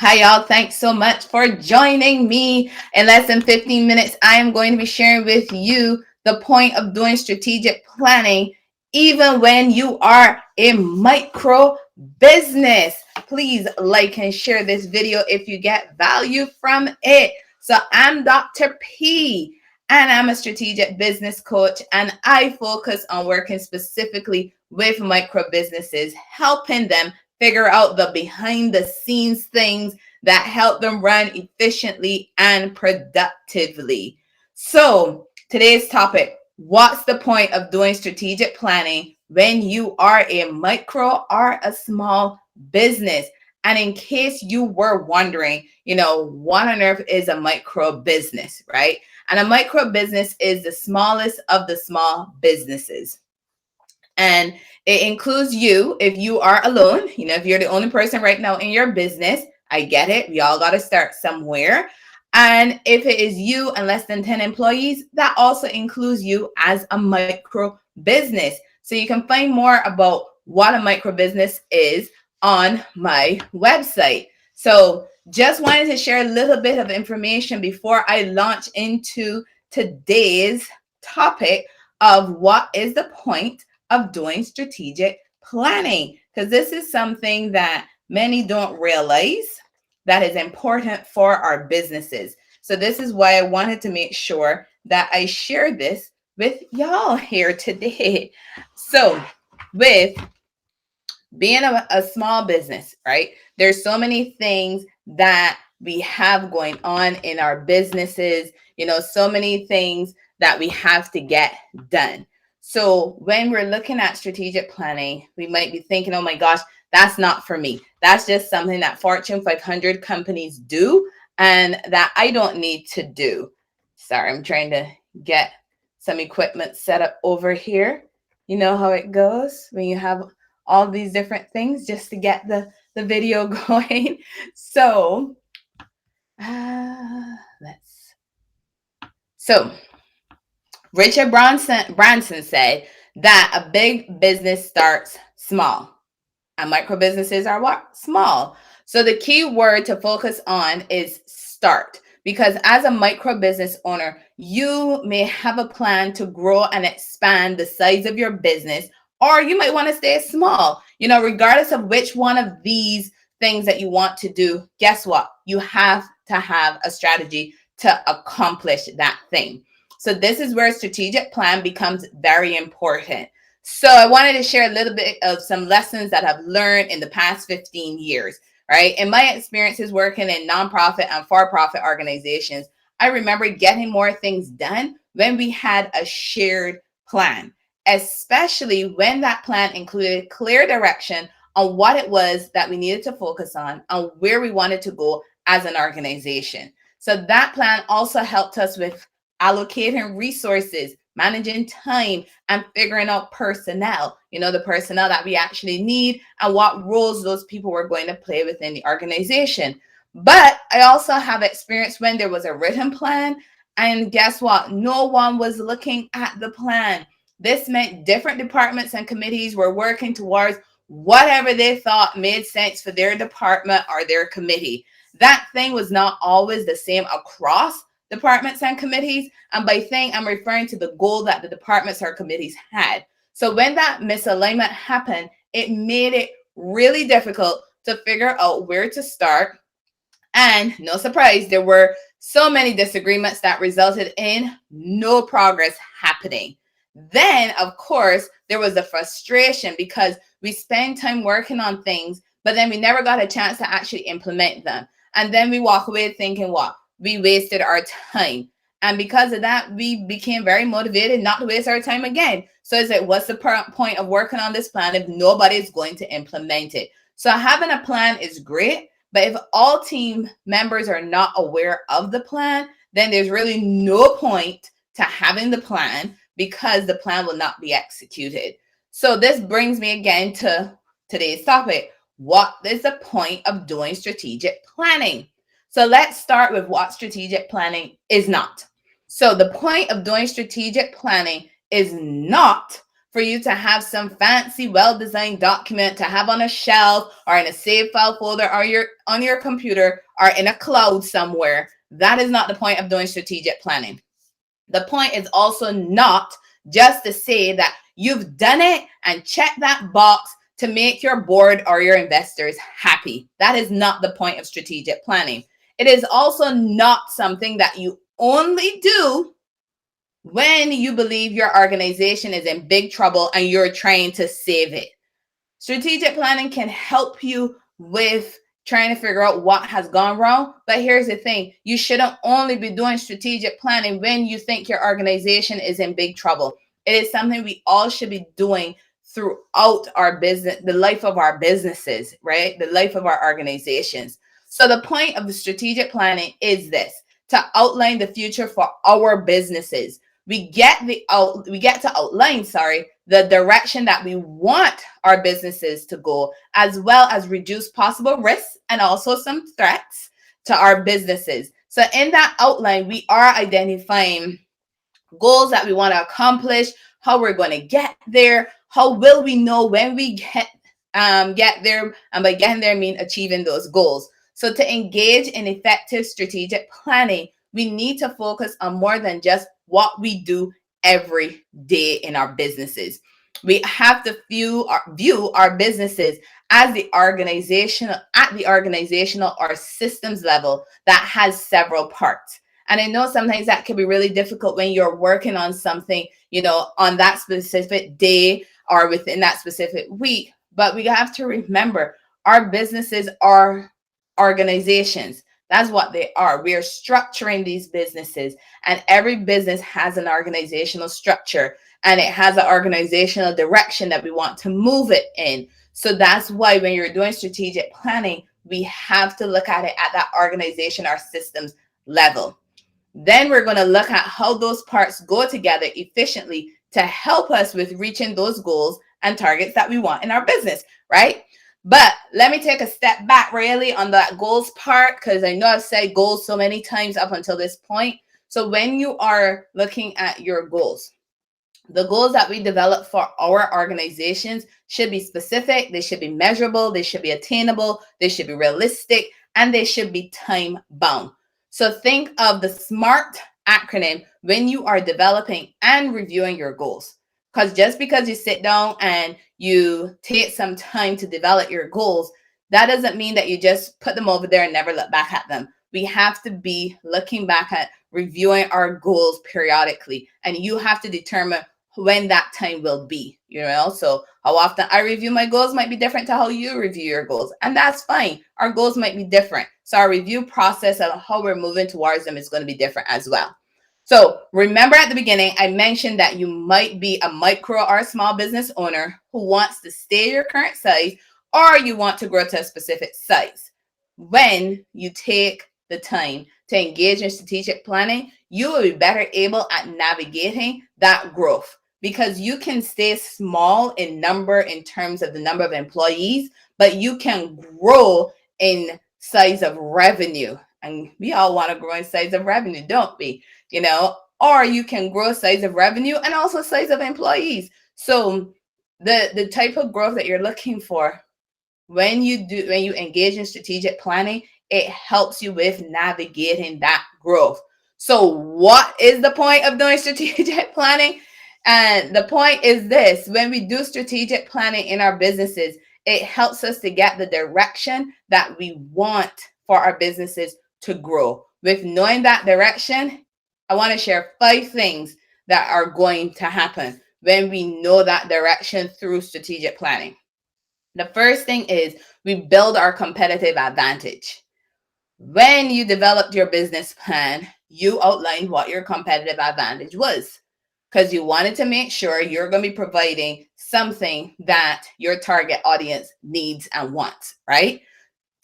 Hi, y'all. Thanks so much for joining me. In less than 15 minutes, I am going to be sharing with you the point of doing strategic planning, even when you are a micro business. Please like and share this video if you get value from it. So, I'm Dr. P, and I'm a strategic business coach, and I focus on working specifically with micro businesses, helping them figure out the behind the scenes things that help them run efficiently and productively. So, today's topic: what's the point of doing strategic planning when you are a micro or a small business? And in case you were wondering, what on earth is a micro business, right? And a micro business is the smallest of the small businesses. And it includes you if you are alone, if you're the only person right now in your business. I get it. We all got to start somewhere. And if it is you and less than 10 employees, that also includes you as a micro business. So you can find more about what a micro business is on my website. So just wanted to share a little bit of information before I launch into today's topic of what is the point of doing strategic planning, because this is something that many don't realize that is important for our businesses. So this is why I wanted to make sure that I share this with y'all here today. So with being a small business, right? There's so many things that we have going on in our businesses, so many things that we have to get done. So when we're looking at strategic planning, we might be thinking, oh my gosh, that's not for me. That's just something that Fortune 500 companies do and that I don't need to do. Sorry, I'm trying to get some equipment set up over here. You know how it goes when you have all these different things just to get the video going. So so Richard Branson said that a big business starts small, and micro businesses are what? Small. So the key word to focus on is start, because as a micro business owner, you may have a plan to grow and expand the size of your business, or you might want to stay small. Regardless of which one of these things that you want to do, guess what? You have to have a strategy to accomplish that thing. So this is where a strategic plan becomes very important. So I wanted to share a little bit of some lessons that I've learned in the past 15 years, right? In my experiences working in nonprofit and for-profit organizations, I remember getting more things done when we had a shared plan, especially when that plan included clear direction on what it was that we needed to focus on and where we wanted to go as an organization. So that plan also helped us with allocating resources, managing time, and figuring out personnel, the personnel that we actually need and what roles those people were going to play within the organization. But I also have experience when there was a written plan, and guess what? No one was looking at the plan. This meant different departments and committees were working towards whatever they thought made sense for their department or their committee. That thing was not always the same across departments and committees. And by thing, I'm referring to the goal that the departments or committees had. So when that misalignment happened, it made it really difficult to figure out where to start. And no surprise, there were so many disagreements that resulted in no progress happening. Then, of course, there was the frustration because we spend time working on things, but then we never got a chance to actually implement them. And then we walk away thinking, what? We wasted our time. And because of that, we became very motivated not to waste our time again. So it's like, what's the point of working on this plan if nobody's going to implement it? So having a plan is great, but if all team members are not aware of the plan, then there's really no point to having the plan because the plan will not be executed. So this brings me again to today's topic. What is the point of doing strategic planning? So let's start with what strategic planning is not. So the point of doing strategic planning is not for you to have some fancy, well-designed document to have on a shelf or in a save file folder or on your computer or in a cloud somewhere. That is not the point of doing strategic planning. The point is also not just to say that you've done it and check that box to make your board or your investors happy. That is not the point of strategic planning. It is also not something that you only do when you believe your organization is in big trouble and you're trying to save it. Strategic planning can help you with trying to figure out what has gone wrong. But here's the thing, you shouldn't only be doing strategic planning when you think your organization is in big trouble. It is something we all should be doing throughout our business, the life of our businesses, right? The life of our organizations. So the point of the strategic planning is this: to outline the future for our businesses. We get to outline, the direction that we want our businesses to go, as well as reduce possible risks and also some threats to our businesses. So in that outline, we are identifying goals that we want to accomplish, how we're going to get there, how will we know when we get there, and by getting there, I mean achieving those goals. So to engage in effective strategic planning, we need to focus on more than just what we do every day in our businesses. We have to view our businesses as the organizational or systems level that has several parts. And I know sometimes that can be really difficult when you're working on something, on that specific day or within that specific week. But we have to remember, our businesses are organizations. That's what they are. We are structuring these businesses, and every business has an organizational structure, and it has an organizational direction that we want to move it in. So that's why when you're doing strategic planning, we have to look at it at that organization or systems level. Then we're going to look at how those parts go together efficiently to help us with reaching those goals and targets that we want in our business, right? But let me take a step back really on that goals part, because I know I've said goals so many times up until this point. So when you are looking at your goals, the goals that we develop for our organizations should be specific, they should be measurable, they should be attainable, they should be realistic, and they should be time bound. So think of the SMART acronym when you are developing and reviewing your goals. Because just because you sit down and you take some time to develop your goals, that doesn't mean that you just put them over there and never look back at them. We have to be looking back at reviewing our goals periodically, and you have to determine when that time will be, so how often I review my goals might be different to how you review your goals, and that's fine. Our goals might be different, so our review process of how we're moving towards them is going to be different as well. So remember at the beginning, I mentioned that you might be a micro or small business owner who wants to stay your current size, or you want to grow to a specific size. When you take the time to engage in strategic planning, you will be better able at navigating that growth, because you can stay small in number in terms of the number of employees, but you can grow in size of revenue. And we all want to grow in size of revenue, don't we? Or you can grow size of revenue and also size of employees. So the type of growth that you're looking for, when you engage in strategic planning, it helps you with navigating that growth. So what is the point of doing strategic planning? And the point is this: when we do strategic planning in our businesses, it helps us to get the direction that we want for our businesses to grow. With knowing that direction, I want to share 5 things that are going to happen when we know that direction through strategic planning. The first thing is we build our competitive advantage. When you developed your business plan, you outlined what your competitive advantage was, because you wanted to make sure you're going to be providing something that your target audience needs and wants, right?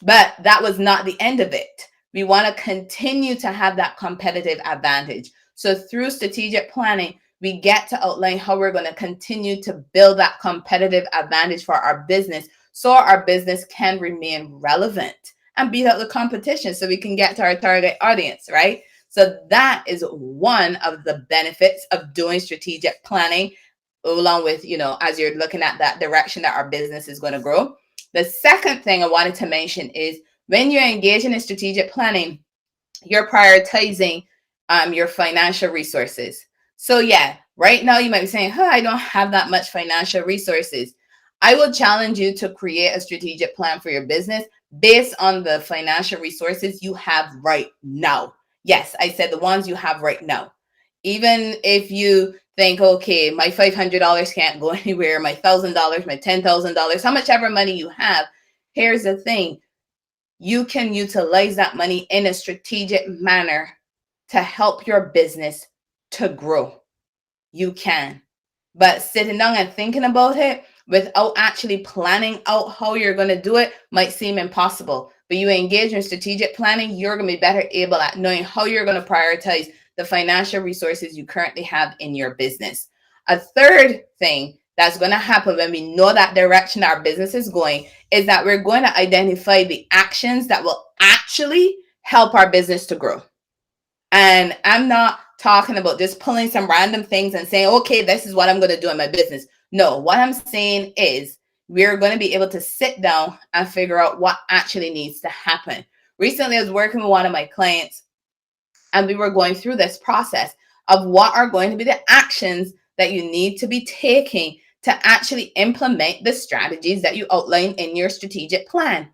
But that was not the end of it. We want to continue to have that competitive advantage. So through strategic planning, we get to outline how we're going to continue to build that competitive advantage for our business, so our business can remain relevant and beat out the competition, so we can get to our target audience, right? So that is one of the benefits of doing strategic planning along with, as you're looking at that direction that our business is going to grow. The second thing I wanted to mention is when you're engaging in strategic planning, you're prioritizing your financial resources. So yeah, right now you might be saying, I don't have that much financial resources. I will challenge you to create a strategic plan for your business based on the financial resources you have right now. Yes, I said the ones you have right now. Even if you think, okay, my $500 can't go anywhere, my $1,000, my $10,000, how much ever money you have, here's the thing. You can utilize that money in a strategic manner to help your business to grow. You can. But sitting down and thinking about it without actually planning out how you're going to do it might seem impossible. But you engage in strategic planning, you're going to be better able at knowing how you're going to prioritize the financial resources you currently have in your business. A third thing that's going to happen when we know that direction our business is going is that we're going to identify the actions that will actually help our business to grow. And I'm not talking about just pulling some random things and saying, okay, this is what I'm going to do in my business. No, what I'm saying is we're going to be able to sit down and figure out what actually needs to happen. Recently, I was working with one of my clients, and we were going through this process of what are going to be the actions that you need to be taking to actually implement the strategies that you outline in your strategic plan.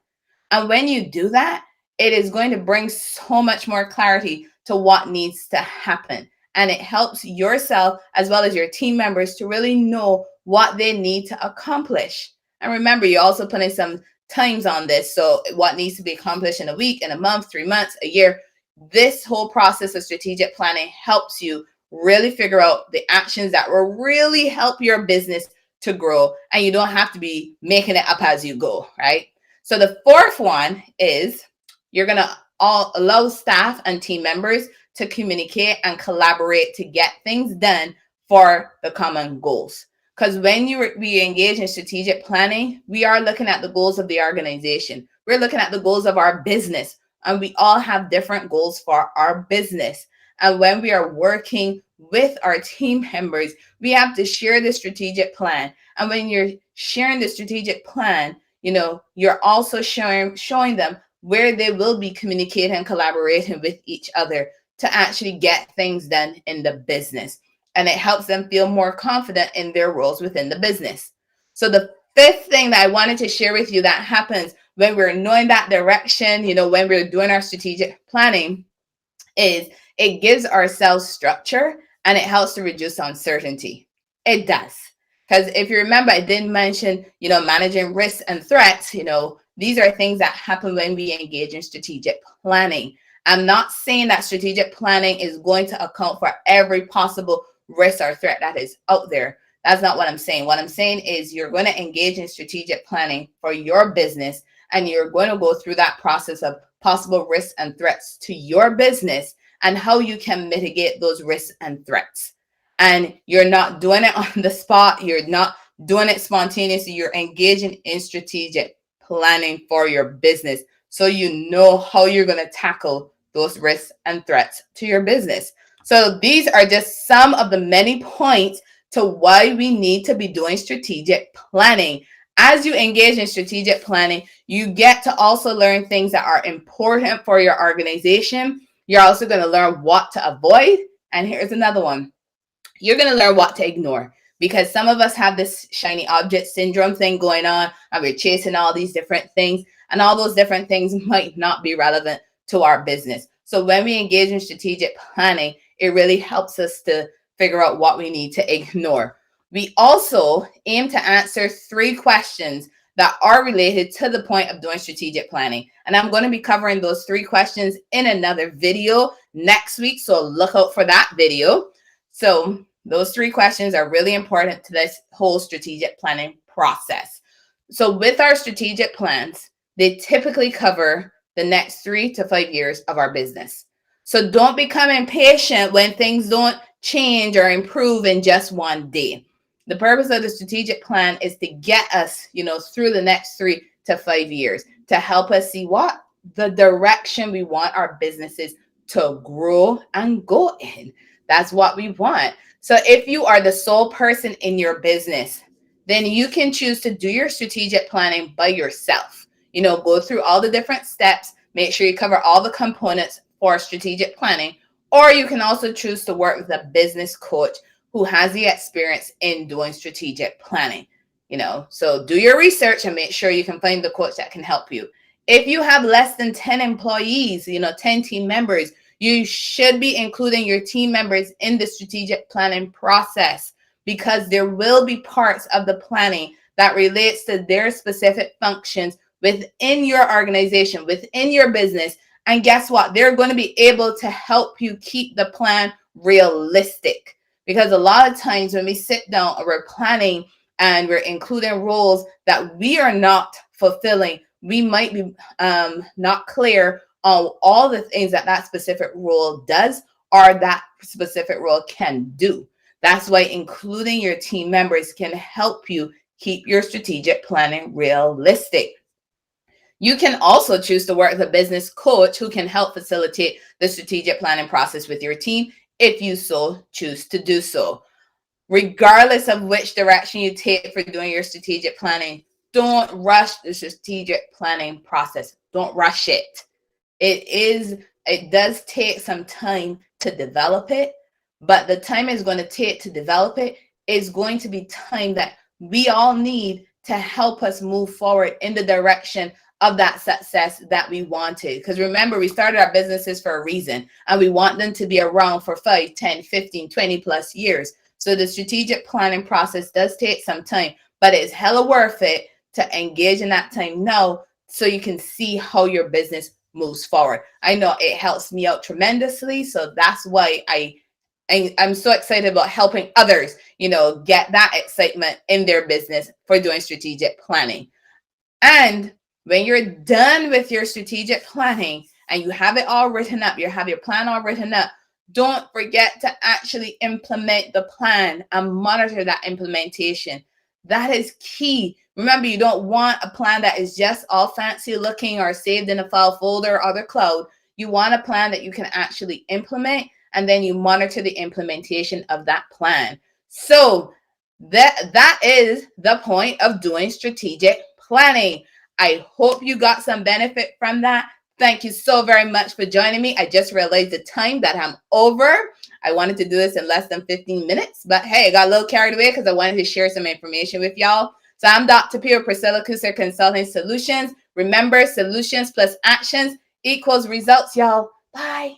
And when you do that, it is going to bring so much more clarity to what needs to happen. And it helps yourself as well as your team members to really know what they need to accomplish. And remember, you're also putting some times on this. So what needs to be accomplished in a week, in a month, 3 months, a year. This whole process of strategic planning helps you really figure out the actions that will really help your business to grow. And you don't have to be making it up as you go, right? So the fourth one is you're going to allow staff and team members to communicate and collaborate to get things done for the common goals. Because when we engage in strategic planning, we are looking at the goals of the organization. We're looking at the goals of our business. And we all have different goals for our business. And when we are working with our team members, we have to share the strategic plan. And when you're sharing the strategic plan, you're also showing them where they will be communicating and collaborating with each other to actually get things done in the business. And it helps them feel more confident in their roles within the business. So the fifth thing that I wanted to share with you that happens when we're knowing that direction, when we're doing our strategic planning, is it gives ourselves structure and it helps to reduce uncertainty. It does. Because if you remember, I did mention, managing risks and threats, these are things that happen when we engage in strategic planning. I'm not saying that strategic planning is going to account for every possible risk or threat that is out there. That's not what I'm saying. What I'm saying is you're going to engage in strategic planning for your business, and you're going to go through that process of possible risks and threats to your business and how you can mitigate those risks and threats. And you're not doing it on the spot. You're not doing it spontaneously. You're engaging in strategic planning for your business so you know how you're going to tackle those risks and threats to your business. So these are just some of the many points to why we need to be doing strategic planning. As you engage in strategic planning, you get to also learn things that are important for your organization. You're also going to learn what to avoid. And here's another one. You're going to learn what to ignore, because some of us have this shiny object syndrome thing going on, and we're chasing all these different things, and all those different things might not be relevant to our business. So when we engage in strategic planning, it really helps us to figure out what we need to ignore. We also aim to answer 3 questions that are related to the point of doing strategic planning. And I'm going to be covering those 3 questions in another video next week. So look out for that video. So those 3 questions are really important to this whole strategic planning process. So with our strategic plans, they typically cover the next 3 to 5 years of our business. So don't become impatient when things don't change or improve in just one day. The purpose of the strategic plan is to get us, through the next 3 to 5 years, to help us see what the direction we want our businesses to grow and go in. That's what we want. So if you are the sole person in your business, then you can choose to do your strategic planning by yourself. Go through all the different steps, make sure you cover all the components for strategic planning, or you can also choose to work with a business coach who has the experience in doing strategic planning. So do your research and make sure you can find the coach that can help you. If you have less than 10 employees, 10 team members, you should be including your team members in the strategic planning process, because there will be parts of the planning that relates to their specific functions within your organization, within your business. And guess what? They're going to be able to help you keep the plan realistic. Because a lot of times when we sit down and we're planning and we're including roles that we are not fulfilling, we might be not clear on all the things that specific role does or that specific role can do. That's why including your team members can help you keep your strategic planning realistic. You can also choose to work with a business coach who can help facilitate the strategic planning process with your team if you so choose to do so. Regardless of which direction you take for doing your strategic planning, don't rush the strategic planning process. Don't rush it. It does take some time to develop it, but the time it's going to take to develop it is going to be time that we all need to help us move forward in the direction of that success that we wanted. Because remember, we started our businesses for a reason, and we want them to be around for 5, 10, 15, 20 plus years. So the strategic planning process does take some time, but it's hella worth it to engage in that time now so you can see how your business moves forward. I know it helps me out tremendously. So that's why I'm so excited about helping others, get that excitement in their business for doing strategic planning. And when you're done with your strategic planning and you have it all written up, you have your plan all written up, don't forget to actually implement the plan and monitor that implementation. That is key. Remember, you don't want a plan that is just all fancy looking or saved in a file folder or the cloud. You want a plan that you can actually implement, and then you monitor the implementation of that plan. So that is the point of doing strategic planning. I hope you got some benefit from that. Thank you so very much for joining me. I just realized the time that I'm over. I wanted to do this in less than 15 minutes, but hey, I got a little carried away because I wanted to share some information with y'all. So I'm Dr. P of Priscilla Kuser Consulting Solutions. Remember, solutions plus actions equals results, y'all. Bye.